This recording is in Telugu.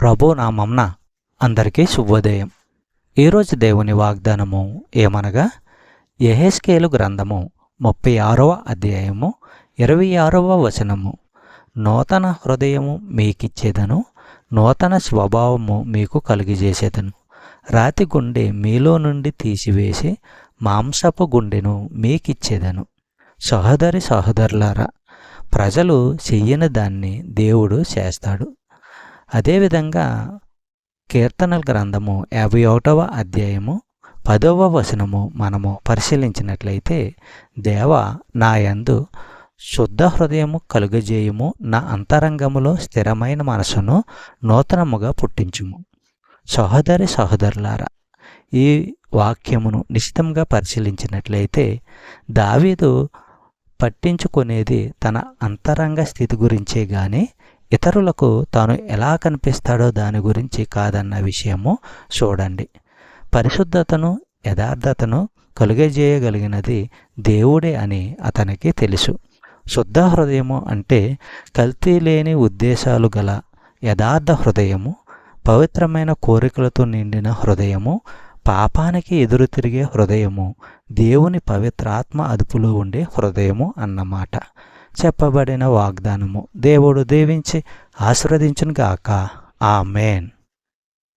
ప్రభు నామమున అందరికీ శుభోదయం. ఈరోజు దేవుని వాగ్దానము ఏమనగా, యెహెజ్కేలు గ్రంథము 36వ అధ్యాయము 26వ వచనము. నూతన హృదయము మీకిచ్చేదను, నూతన స్వభావము మీకు కలుగజేసేదను. రాతి గుండె మీలో నుండి తీసివేసి మాంసపు గుండెను మీకిచ్చేదను. సహోదరులారా, ప్రజలు చెయ్యని దాన్ని దేవుడు చేస్తాడు. అదేవిధంగా కీర్తనల గ్రంథము 51వ అధ్యాయము 10వ వచనము మనము పరిశీలించినట్లయితే, దేవా నా యందు శుద్ధ హృదయము కలుగజేయుము, నా అంతరంగములో స్థిరమైన మనసును నూతనముగా పుట్టించుము. సహోదరులారా, ఈ వాక్యమును నిశితంగా పరిశీలించినట్లయితే దావీదు పట్టించుకునేది తన అంతరంగ స్థితి గురించే గాని ఇతరులకు తాను ఎలా కనిపిస్తాడో దాని గురించి కాదన్న విషయము చూడండి. పరిశుద్ధతను, యథార్థతను కలుగజేయగలిగినది దేవుడే అని అతనికి తెలుసు. శుద్ధ హృదయము అంటే కల్తీ లేని ఉద్దేశాలు గల యథార్థ హృదయము, పవిత్రమైన కోరికలతో నిండిన హృదయము, పాపానికి ఎదురు తిరిగే హృదయము, దేవుని పవిత్రాత్మ అదుపులో ఉండే హృదయము అన్నమాట. చెప్పబడిన వాగ్దానము దేవుడు దీవించి ఆశీర్వదించును గాక. ఆమేన్.